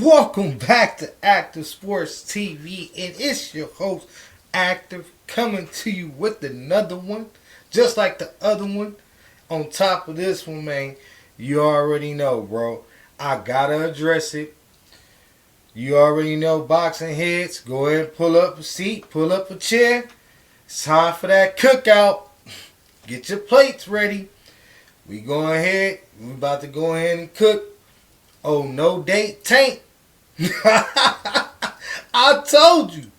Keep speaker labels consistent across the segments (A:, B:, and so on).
A: Welcome back to Active Sports TV, and it's your host, Active, coming to you with another one, just like the other one. On top of this one, man, you already know, bro. I gotta address it. You already know, boxing heads. Go ahead and pull up a seat, pull up a chair. It's time for that cookout. Get your plates ready. We going ahead. We about to go ahead and cook. Oh, no date tank. I told you.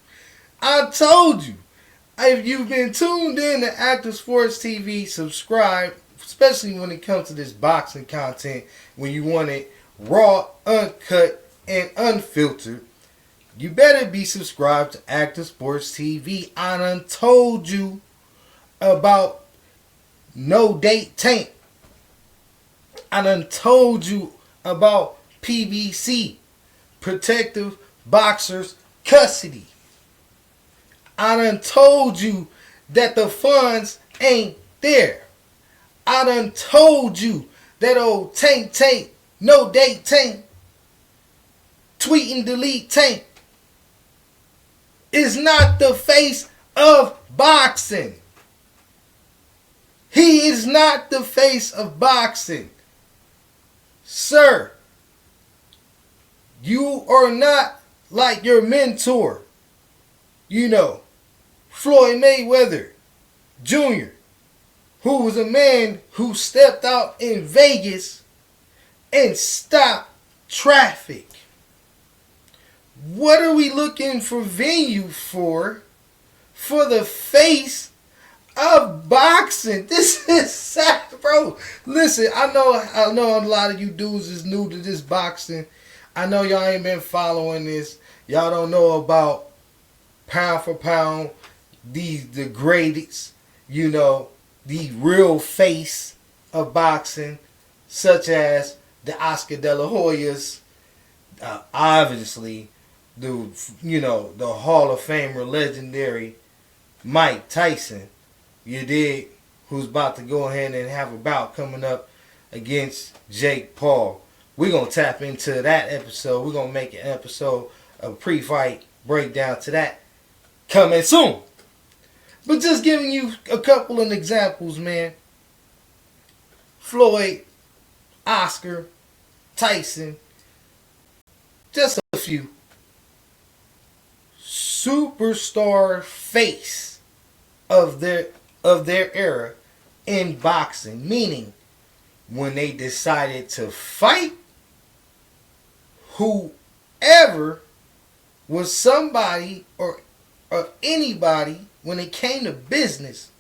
A: If you've been tuned in to Active Sports TV, subscribe, especially when it comes to this boxing content, when you want it raw, uncut, and unfiltered. You better be subscribed to Active Sports TV. I done told you about No Date Tank. I done told you about PBC, Protective Boxers Custody. I done told you that the funds ain't there. I done told you that old tank, no date tank, tweet and delete tank is not the face of boxing. He is not the face of boxing. Sir, you are not like your mentor, Floyd Mayweather Jr., who was a man who stepped out in Vegas and stopped traffic. What are we looking for venue for the face of boxing? This is sad, bro. Listen, I know a lot of you dudes is new to this boxing. I know y'all ain't been following this. Y'all don't know about pound for pound, the greatest, the real face of boxing, such as the Oscar De La Hoyas, obviously, the Hall of Famer, legendary Mike Tyson. You dig? Who's about to go ahead and have a bout coming up against Jake Paul. We're going to tap into that episode. We're going to make an episode of pre-fight breakdown to that coming soon. But just giving you a couple of examples, man. Floyd, Oscar, Tyson, just a few. Superstar face of their era in boxing, meaning when they decided to fight, whoever was somebody or anybody, when it came to business,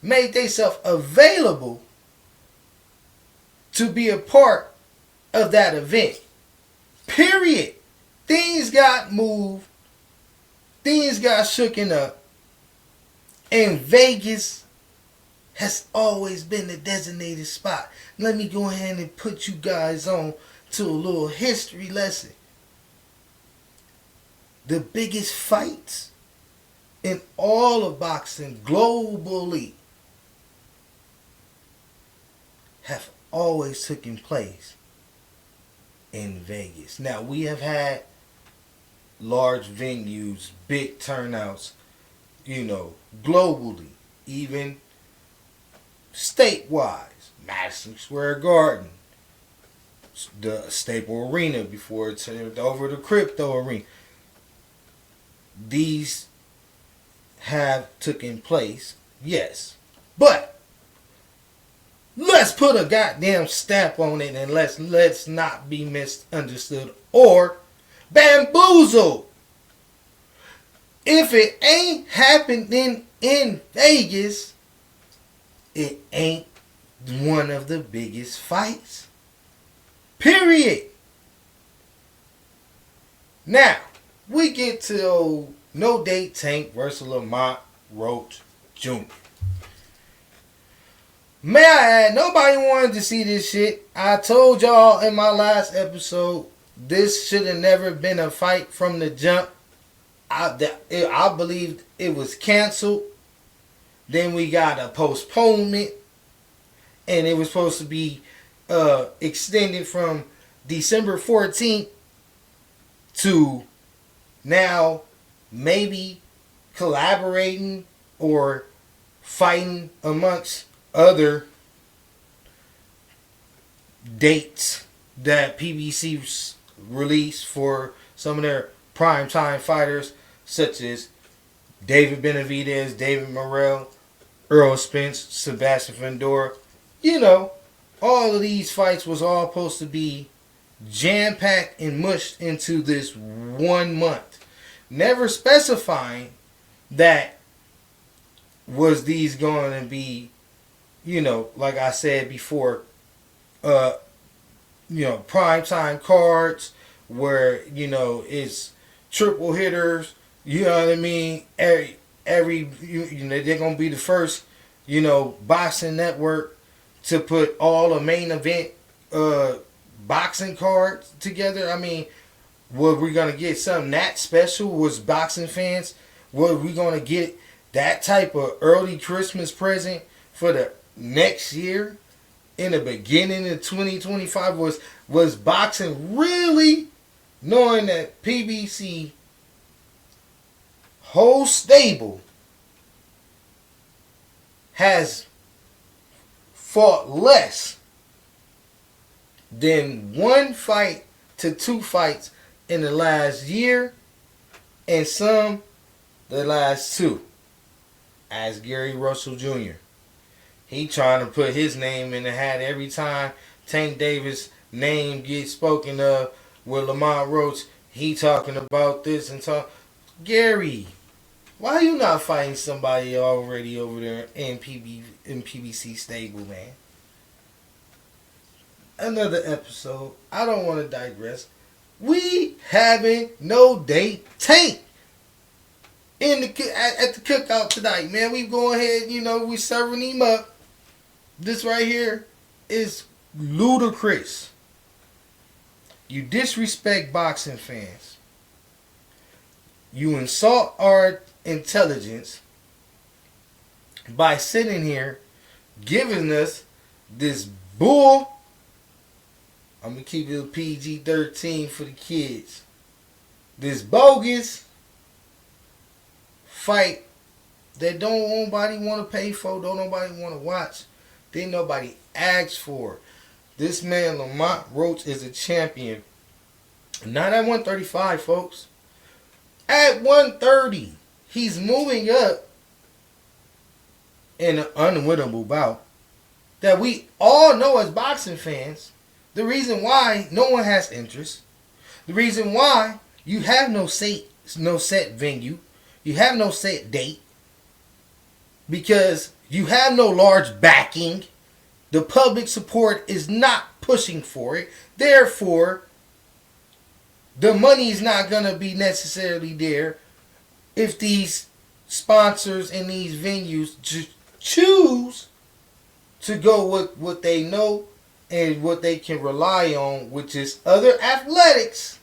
A: made themselves available to be a part of that event. Period. Things got moved. Things got shooken up. And Vegas has always been the designated spot. Let me go ahead and put you guys on to a little history lesson. The biggest fights in all of boxing globally have always taken place in Vegas. Now, we have had large venues, big turnouts, globally, even statewide. Madison Square Garden, the Staples Arena before it turned over to Crypto Arena. These have taken place, yes. But let's put a goddamn stamp on it, and let's not be misunderstood or bamboozled. If it ain't happening in Vegas, it ain't one of the biggest fights. Period. Now, we get to No Date Tank versus Lamont Roach Jr. May I add, nobody wanted to see this shit. I told y'all in my last episode, this should have never been a fight from the jump. I believe it was canceled. Then we got a postponement. And it was supposed to be extended from December 14th to now maybe collaborating or fighting amongst other dates that PBC released for some of their primetime fighters, such as David Benavidez, David Morrell, Earl Spence, Sebastian Fundora. You know, all of these fights was all supposed to be jam-packed and mushed into this 1 month. Never specifying that was these going to be, you know, like I said before, you know, primetime cards where, you know, it's triple hitters, you know what I mean? Every you know, they're going to be the first, you know, boxing network to put all the main event boxing cards together. I mean, were we going to get something that special? Was boxing fans, were we going to get that type of early Christmas present for the next year? In the beginning of 2025, was boxing really, knowing that PBC whole stable has fought less than 1 fight to 2 fights in the last year, and some the last 2. As Gary Russell Jr. He trying to put his name in the hat every time Tank Davis' name gets spoken of with Lamont Roach. He talking about this and talk. Gary, why you not fighting somebody already over there in PBC stable, man? Another episode. I don't want to digress. We having no date Tank at the cookout tonight, man. We go ahead, you know, we serving him up. This right here is ludicrous. You disrespect boxing fans. You insult our intelligence by sitting here giving us this bull. I'm going to keep it PG-13 for the kids. This bogus fight that don't nobody want to pay for, don't nobody want to watch. Didn't nobody ask for. This man, Lamont Roach, is a champion. Not at 135, folks. At 130. He's moving up in an unwinnable bout that we all know as boxing fans. The reason why no one has interest. The reason why you have no set venue. You have no set date. Because you have no large backing. The public support is not pushing for it. Therefore, the money is not going to be necessarily there if these sponsors and these venues choose to go with what they know and what they can rely on, which is other athletics,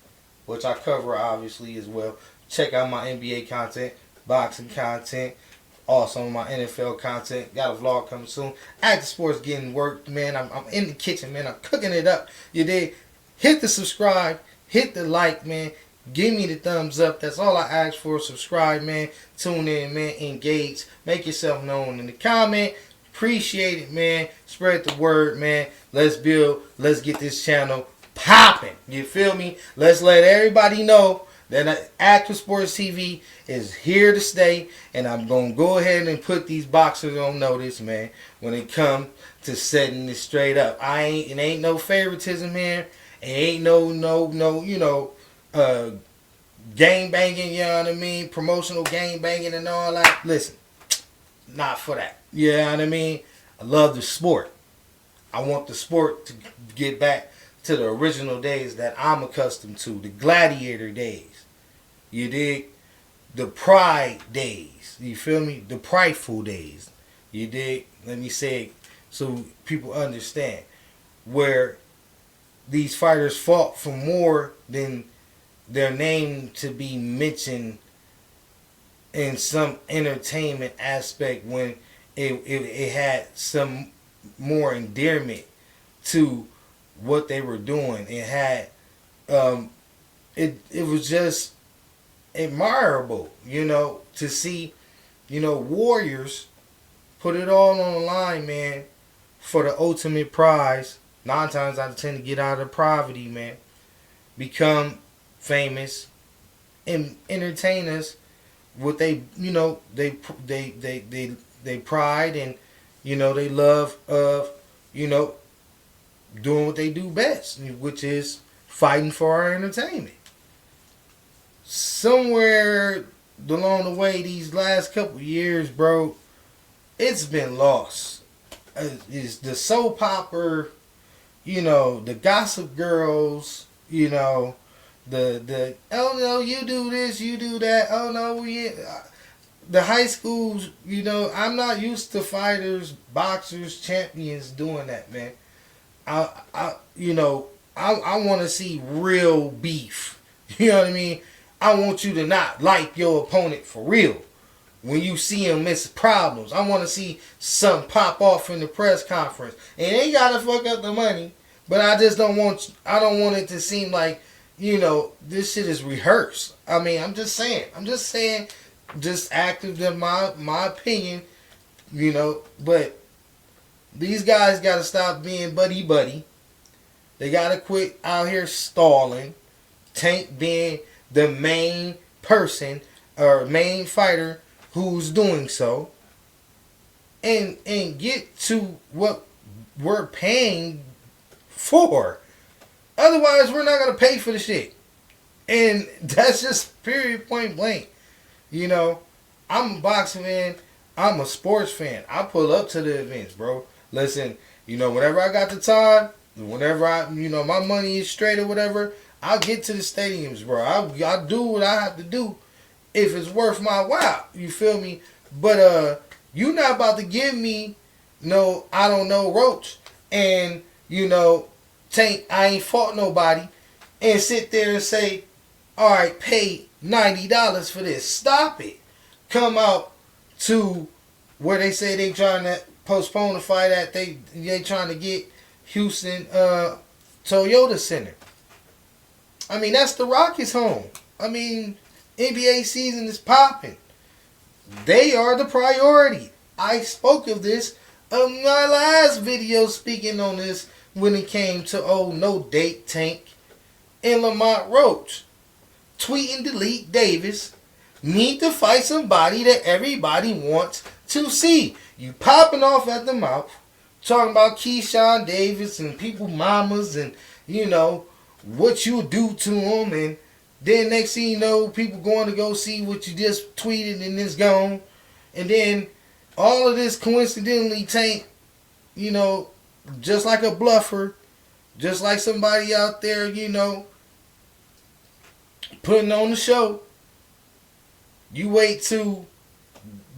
A: which I cover obviously as well. Check out my NBA content, boxing content, also my NFL content. Got a vlog coming soon. Active Sports getting worked, man. I'm in the kitchen, man. I'm cooking it up. You did. Hit the subscribe. Hit the like, man. Give me the thumbs up. That's all I ask for. Subscribe, man. Tune in, man. Engage. Make yourself known in the comment. Appreciate it, man. Spread the word, man. Let's build. Let's get this channel popping. You feel me? Let's let everybody know that Active Sports TV is here to stay, and I'm going to go ahead and put these boxers on notice, man, when it comes to setting this straight up. It ain't no favoritism here. It ain't no, you know, gang banging, you know what I mean? Promotional gang banging and all that. Listen, not for that. You know what I mean? I love the sport. I want the sport to get back to the original days that I'm accustomed to, the gladiator days. You dig? The pride days. You feel me? The prideful days. You dig? Let me say it so people understand. Where these fighters fought for more than their name to be mentioned in some entertainment aspect, when it had some more endearment to what they were doing. It had it was just admirable, to see, warriors put it all on the line, man, for the ultimate prize. 9 times out of 10 to get out of poverty, man. Become famous and entertain us with they pride and they love of doing what they do best, which is fighting for our entertainment. Somewhere along the way, these last couple years, bro, it's been lost. Is the soap opera, the Gossip Girls, the oh no, you do this, you do that. Oh no, the high schools. I'm not used to fighters, boxers, champions doing that, man. I want to see real beef. You know what I mean? I want you to not like your opponent for real. When you see him miss problems, I want to see something pop off in the press conference. And they gotta fuck up the money, but I don't want it to seem like, this shit is rehearsed. I mean, I'm just saying, just active in my opinion, but these guys gotta stop being buddy. They gotta quit out here stalling. Tank being the main person or main fighter who's doing so, and get to what we're paying for. Otherwise, we're not gonna pay for the shit, and that's just period, point blank. I'm a boxing fan. I'm a sports fan. I pull up to the events, bro. Listen, whenever I got the time, whenever my money is straight or whatever, I'll get to the stadiums, bro. I do what I have to do if it's worth my while. You feel me? But you not about to give me no, I don't know, Roach, and Tank, I ain't fought nobody, and sit there and say, all right, pay $90 for this. Stop it. Come out to where they say they trying to postpone the fight at. They trying to get Houston Toyota Center. I mean, that's the Rockets' home. I mean, NBA season is popping. They are the priority. I spoke of this in my last video speaking on this when it came to no date Tank and Lamont Roach. Tweet&Delete Davis need to fight somebody that everybody wants to see. You popping off at the mouth, talking about Keyshawn Davis and people mamas and what you do to them, and then next thing you know, people going to go see what you just tweeted and it's gone. And then all of this coincidentally Tank, just like a bluffer, just like somebody out there, putting on the show. You wait till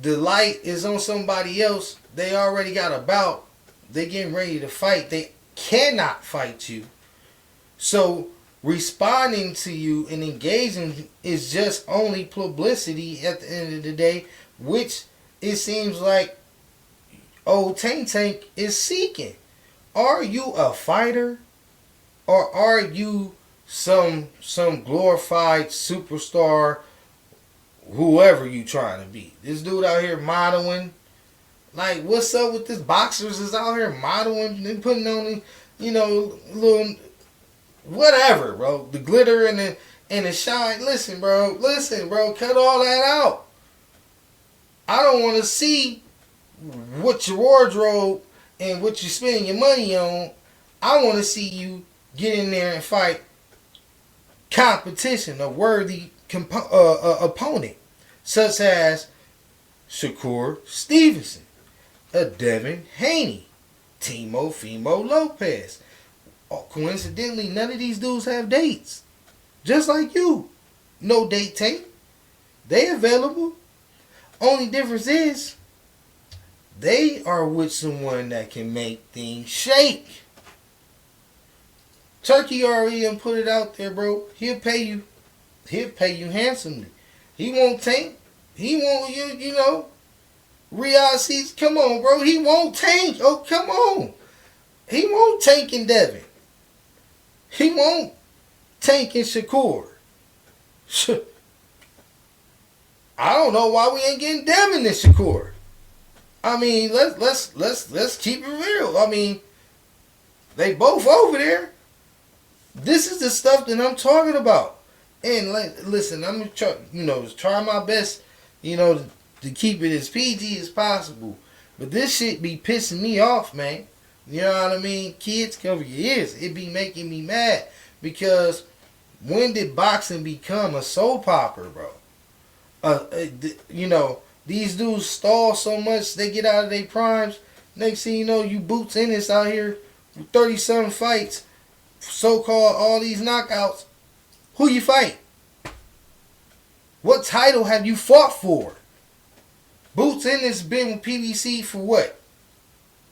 A: the light is on somebody else. They already got a bout. They getting ready to fight. They cannot fight you. So responding to you and engaging is just only publicity at the end of the day, which it seems like old Tank is seeking. Are you a fighter, or are you some glorified superstar, whoever you trying to be? This dude out here modeling. Like, what's up with this? Boxers is out here modeling and putting on, little whatever, bro. The glitter and the shine. Listen, bro. Cut all that out. I don't want to see what your wardrobe and what you're spending your money on. I want to see you get in there and fight competition, a worthy opponent, such as Shakur Stevenson, a Devin Haney, Fimo Lopez. Coincidentally, none of these dudes have dates. Just like you. No date Tank. They available. Only difference is they are with someone that can make things shake. Turkey already done put it out there, bro. He'll pay you. He'll pay you handsomely. He won't Tank. He won't, Riyadh seats. Come on, bro. He won't Tank. Oh, come on. He won't Tank and Devin. He won't Tank and Shakur. I don't know why we ain't getting Devin this Shakur. I mean, let's keep it real. I mean, they both over there. This is the stuff that I'm talking about. And listen, I'm gonna try my best, to keep it as PG as possible. But this shit be pissing me off, man. You know what I mean? Kids, cover your ears. It be making me mad because when did boxing become a soap opera, bro? These dudes stall so much, they get out of their primes. Next thing you know, you boots in this out here with 30-something fights, so-called all these knockouts. Who you fight? What title have you fought for? Boots in this been with PBC for what?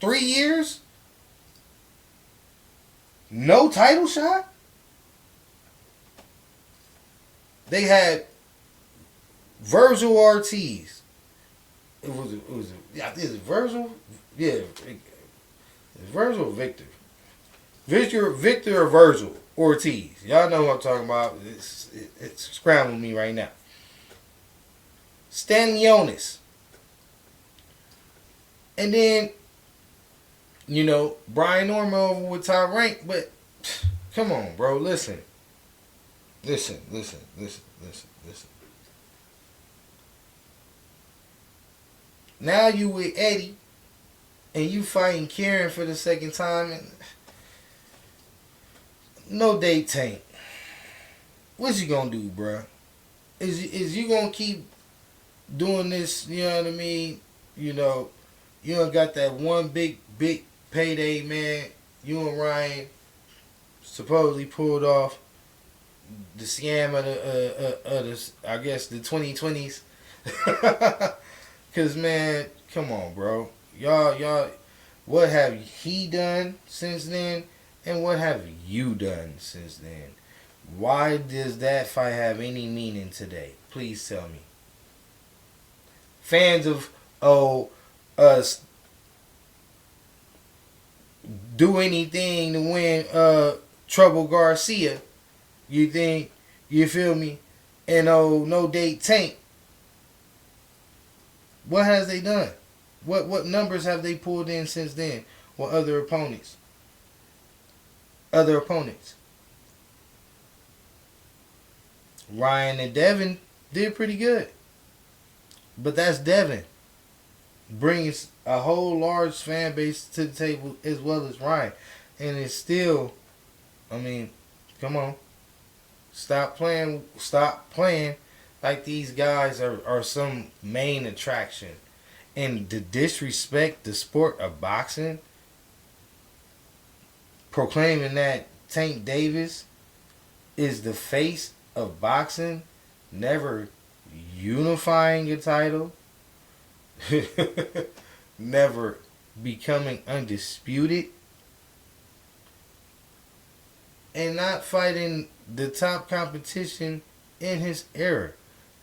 A: 3 years? No title shot? They had Virgil Ortiz. It was Virgil? Yeah. It's Virgil or Victor? Victor or Virgil Ortiz. Y'all know what I'm talking about. It's scrambling me right now. Stanlionis. And then, Brian Norman over with Top Rank. But, come on, bro. Listen. Now you with Eddie, and you fighting Karen for the second time, and no date tank. What you gonna do, bruh? Is you gonna keep doing this? You know what I mean? You don't got that one big payday, man. You and Ryan supposedly pulled off the scam of the I guess the 2020s. Cause man, come on, bro. Y'all, what have he done since then, and what have you done since then? Why does that fight have any meaning today? Please tell me. Fans of us do anything to win Trouble Garcia. You think, you feel me? And no date tank. What has they done? What numbers have they pulled in since then? Or other opponents? Ryan and Devin did pretty good. But that's Devin. Brings a whole large fan base to the table as well as Ryan. And it's still, come on. Stop playing like these guys are some main attraction. And to disrespect the sport of boxing, proclaiming that Tank Davis is the face of boxing, never unifying a title, never becoming undisputed, and not fighting the top competition in his era.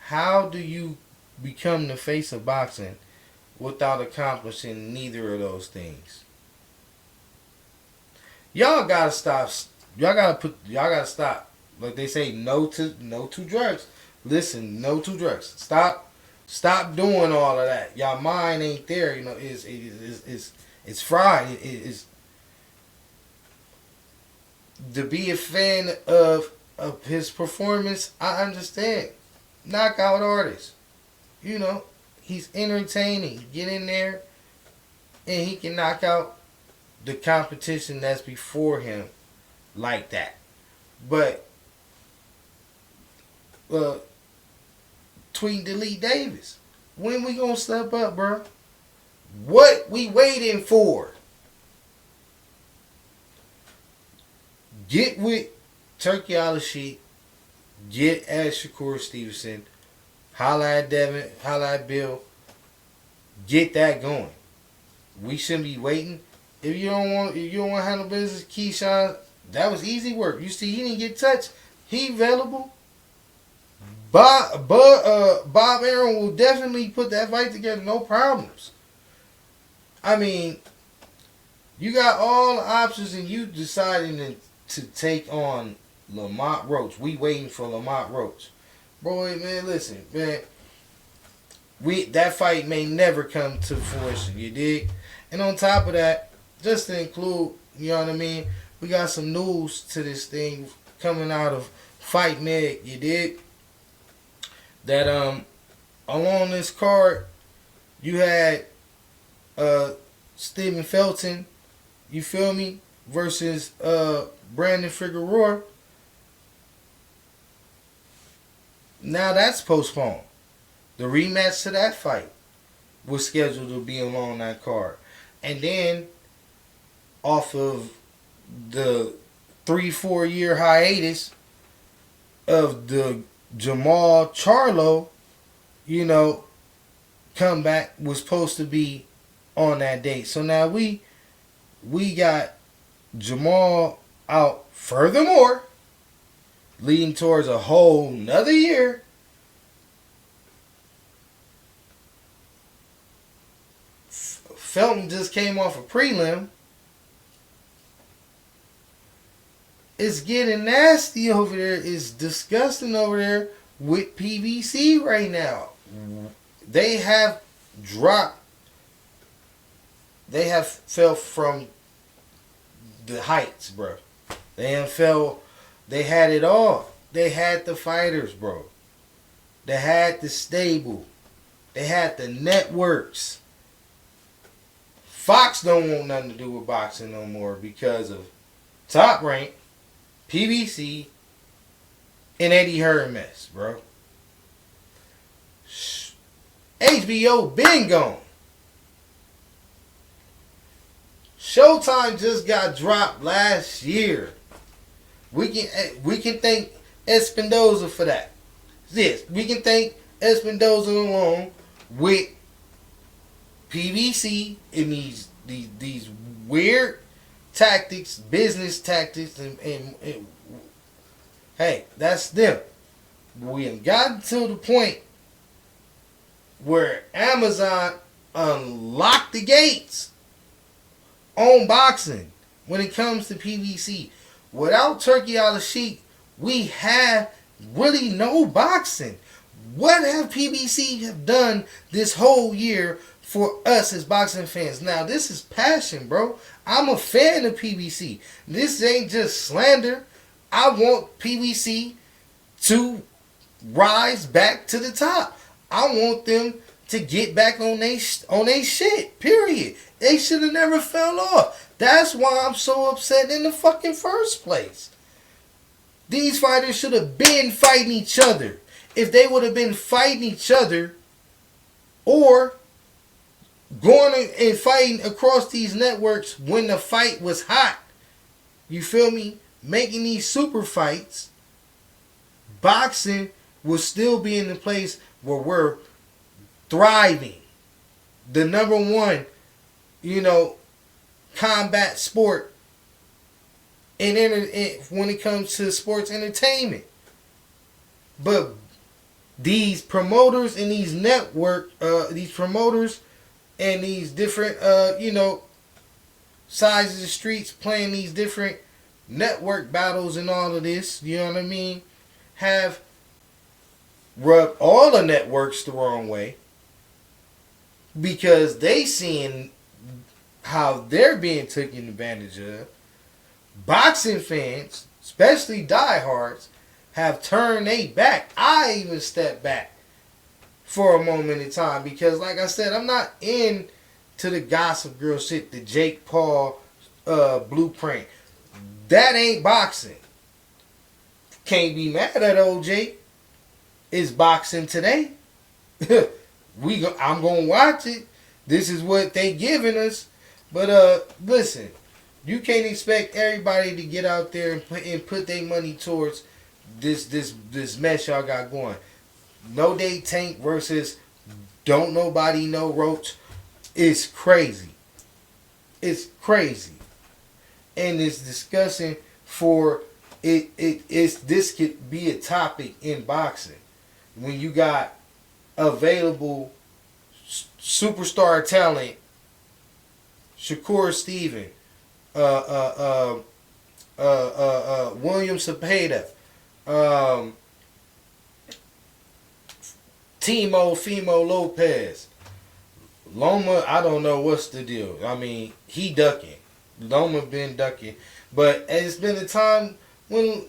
A: How do you become the face of boxing without accomplishing neither of those things? Y'all gotta stop. Y'all gotta stop. Like they say, no to drugs. Listen, no to drugs. Stop doing all of that. Y'all mind ain't there. It's fried. It's to be a fan of his performance. I understand. Knockout artist. He's entertaining. Get in there, and he can knock out the competition that's before him like that. But tweet&Delete Davis, when we gonna step up, bro? What we waiting for? Get with Turkey Al-Sheikh. Get at Shakur Stevenson. Holla at Devin. Holla at Bill. Get that going. We shouldn't be waiting. If you don't want to handle business, Keyshawn, that was easy work. You see, he didn't get touched. He available. Bob Aaron will definitely put that fight together, no problems. You got all the options, and you deciding to take on Lamont Roach. We waiting for Lamont Roach. Boy, man, listen, man. That fight may never come to fruition, you dig? And on top of that, just to include, you know what I mean, we got some news to this thing coming out of Fight Meg, you dig? That along this card you had Stephen Felton, you feel me, versus Brandon Figueroa. Now that's postponed. The rematch to that fight was scheduled to be along that card. And then, off of the 3-4 year hiatus of the Jamal Charlo, you know, comeback was supposed to be on that date. So now we got Jamal out furthermore, leading towards a whole nother year. Felton just came off a prelim. It's getting nasty over there. It's disgusting over there with PBC right now. They have dropped. They have fell from the heights, bro. They have fell. They had it all. They had the fighters, bro. They had the stable. They had the networks. Fox don't want nothing to do with boxing no more because of Top Rank, PBC, and Eddie Hearn mess, bro. HBO been gone. Showtime just got dropped last year. We can thank Espinoza for that. Yes, we can thank Espinoza along with PBC and these weird tactics, business tactics, and hey, that's them. We have gotten to the point where Amazon unlocked the gates on boxing when it comes to PBC. Without Turkey Al-Sheikh, we have really no boxing. What have PBC have done this whole year for us as boxing fans? Now, this is passion, bro. I'm a fan of PBC. This ain't just slander. I want PBC to rise back to the top. I want them to get back on they shit, period. They should have never fell off. That's why I'm so upset in the fucking first place. These fighters should have been fighting each other. If they would have been fighting each other or going and fighting across these networks when the fight was hot, you feel me, making these super fights, boxing will still be in the place where we're thriving. The number one, combat sport when it comes to sports entertainment. But these promoters and these these promoters and these different, sides of the streets playing these different network battles and all of this, you know what I mean, have rubbed all the networks the wrong way because they seeing how they're being taken advantage of. Boxing fans, especially diehards, have turned their back. I even stepped back for a moment in time because, like I said, I'm not into the gossip girl shit, the Jake Paul blueprint. That ain't boxing. Can't be mad at OJ. It's boxing today. I'm gonna watch it. This is what they giving us. But listen, you can't expect everybody to get out there and put their money towards this mess y'all got going. No Day Tank versus Don't Nobody Know Roach is crazy. It's crazy. And it's discussing for this could be a topic in boxing when you got available superstar talent, Shakur Steven, William Cepeda, Timo Fimo Lopez. Loma, I don't know what's the deal. I mean, he ducking. Loma been ducking. But it's been a time when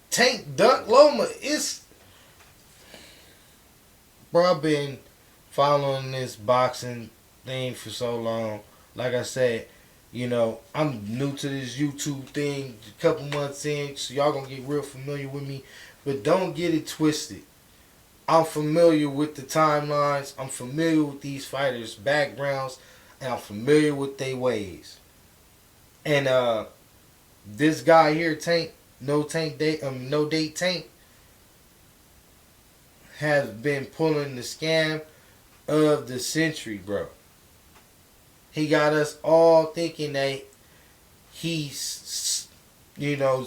A: Tank ducked Loma. Bro, I've been following this boxing thing for so long. Like I said, I'm new to this YouTube thing, a couple months in, so y'all gonna get real familiar with me. But don't get it twisted. I'm familiar with the timelines. I'm familiar with these fighters' backgrounds, and I'm familiar with their ways. And this guy here, Tank, no date Tank, has been pulling the scam of the century, bro. He got us all thinking that he's,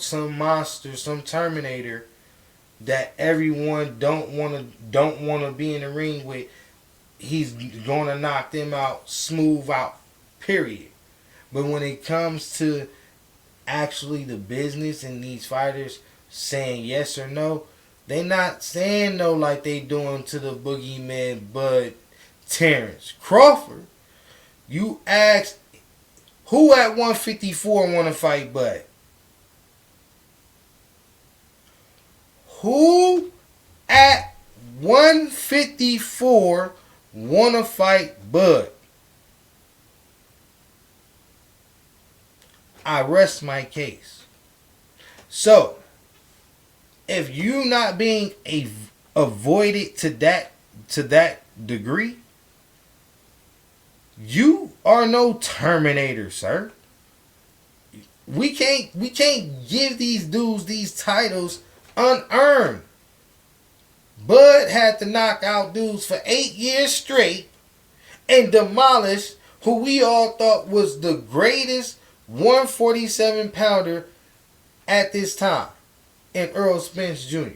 A: some monster, some Terminator that everyone don't want to be in the ring with. He's going to knock them out, smooth out, period. But when it comes to actually the business and these fighters saying yes or no, they not saying no like they doing to the boogeyman Bud Terrence Crawford. You ask, who at 154 want to fight Bud? Who at 154 want to fight Bud? I rest my case. So, if you not being avoided to that degree, you are no Terminator, sir. We can't give these dudes these titles unearned. Bud had to knock out dudes for 8 years straight and demolish who we all thought was the greatest 147 pounder at this time in Earl Spence Jr.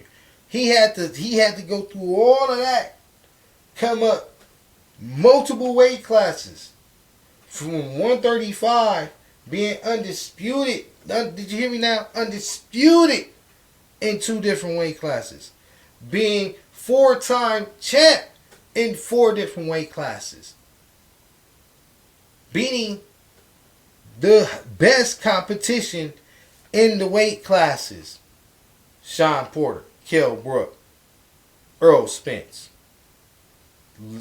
A: He had to go through all of that, come up multiple weight classes from 135 being undisputed. Did you hear me now? Undisputed in 2 different weight classes. Being 4-time champ in 4 different weight classes. Beating the best competition in the weight classes. Sean Porter, Kell Brook, Earl Spence.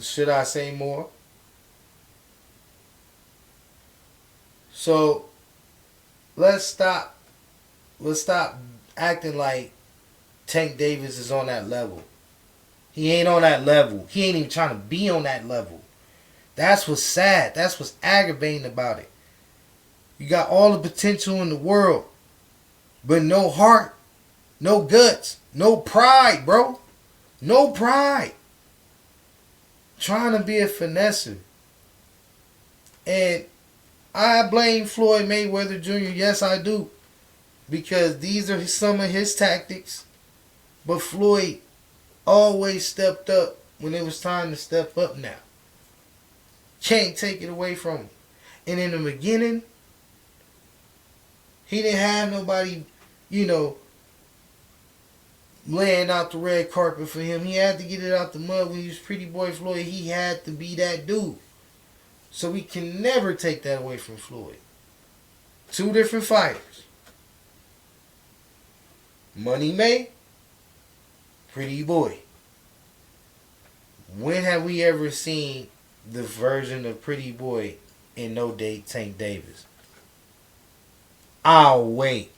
A: Should I say more? So let's stop acting like Tank Davis is on that level. He ain't on that level. He ain't even trying to be on that level. That's what's sad. That's what's aggravating about it. You got all the potential in the world, but no heart, no guts, no pride, bro. No pride. Trying to be a finesser. And I blame Floyd Mayweather Jr. Yes, I do. Because these are some of his tactics. But Floyd always stepped up when it was time to step up now. Can't take it away from him. And in the beginning, he didn't have nobody, laying out the red carpet for him. He had to get it out the mud when he was Pretty Boy Floyd. He had to be that dude. So we can never take that away from Floyd. 2 different fighters. Money May, Pretty Boy. When have we ever seen the version of Pretty Boy in No Date Tank Davis? I'll wait.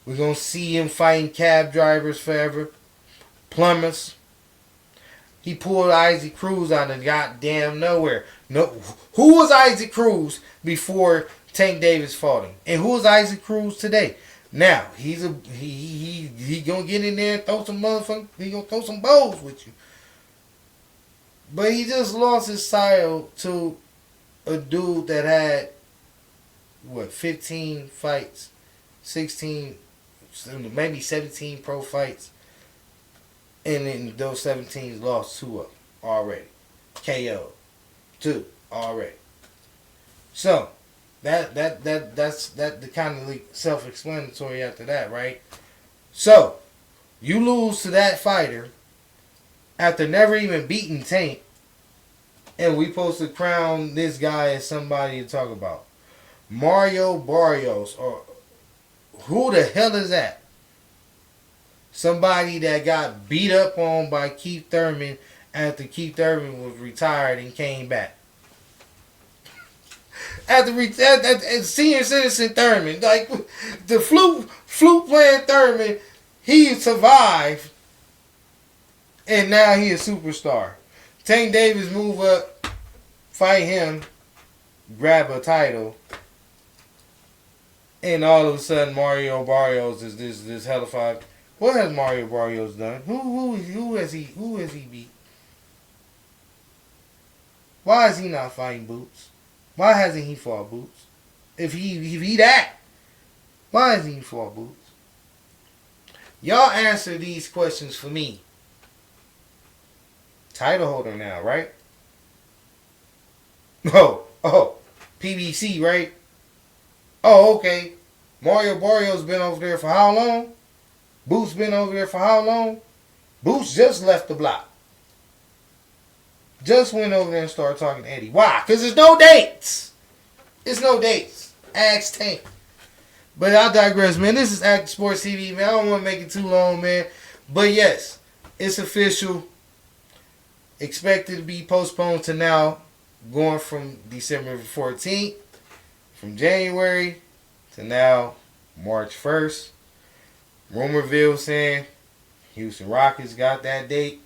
A: We're going to see him fighting cab drivers forever. Plumbers. He pulled Isaac Cruz out of goddamn nowhere. No, who was Isaac Cruz before Tank Davis fought him? And who is Isaac Cruz today? Now, he going to get in there and throw some motherfuckers. He going to throw some bows with you. But he just lost his title to a dude that had 15 fights, 16, maybe 17 pro fights, and in those 17s lost 2 of them already. KO 2 already. So that's the kind of self-explanatory after that, right? So you lose to that fighter after never even beating Tank, and we supposed to crown this guy as somebody to talk about. Mario Barrios, or who the hell is that? Somebody that got beat up on by Keith Thurman after Keith Thurman was retired and came back. After senior citizen Thurman, like the flute playing Thurman, he survived, and now he a superstar. Tank Davis move up, fight him, grab a title, and all of a sudden Mario Barrios is this hellified. What has Mario Barrios done? Who has he beat? Why is he not fighting Boots? Why hasn't he fought Boots? If he that, why hasn't he fought Boots? Y'all answer these questions for me. Title holder now, right? Oh, PBC, right? Oh, okay. Mario Barrios been over there for how long? Boots been over there for how long? Boots just left the block. Just went over there and started talking to Eddie. Why? Because there's no dates. It's no dates. Ask Tank. But I digress, man. This is Active Sports TV, man. I don't want to make it too long, man. But yes, it's official. Expected to be postponed to now, going from December 14th, from January to now, March 1st. Rumorville saying Houston Rockets got that date.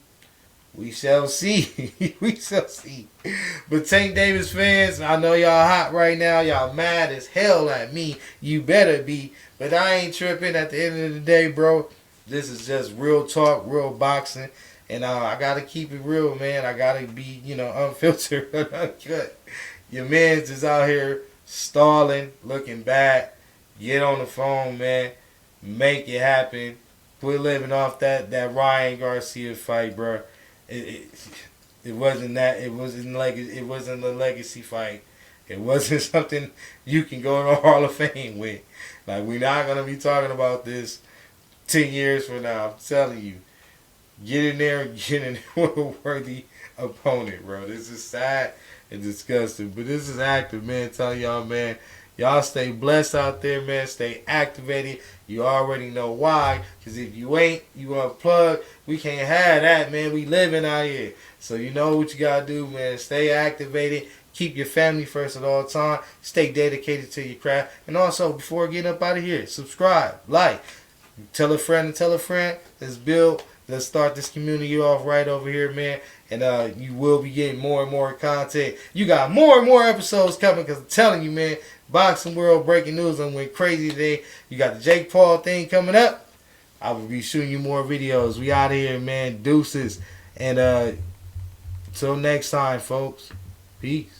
A: We shall see. We shall see. But Tank Davis fans, I know y'all hot right now. Y'all mad as hell at me. You better be. But I ain't tripping at the end of the day, bro. This is just real talk, real boxing. And I got to keep it real, man. I got to be, unfiltered and uncut. Your man's is out here stalling, looking bad. Get on the phone, man. Make it happen. Quit living off that Ryan Garcia fight, bro. It wasn't that. It wasn't a legacy fight. It wasn't something you can go to Hall of Fame with. Like, we're not gonna be talking about this 10 years from now. I'm telling you, get in there and get in there with a worthy opponent, bro. This is sad and disgusting, but this is active, man. Telling y'all, man. Y'all stay blessed out there, man. Stay activated. You already know why. Because if you ain't, you unplug. We can't have that, man. We living out here. So you know what you got to do, man. Stay activated. Keep your family first at all time. Stay dedicated to your craft. And also, before getting up out of here, subscribe, like, tell a friend and tell a friend. Let's build. Let's start this community off right over here, man. And you will be getting more and more content. You got more and more episodes coming because I'm telling you, man, Boxing World breaking news. I went crazy today. You got the Jake Paul thing coming up. I will be shooting you more videos. We out of here, man. Deuces. And till next time, folks. Peace.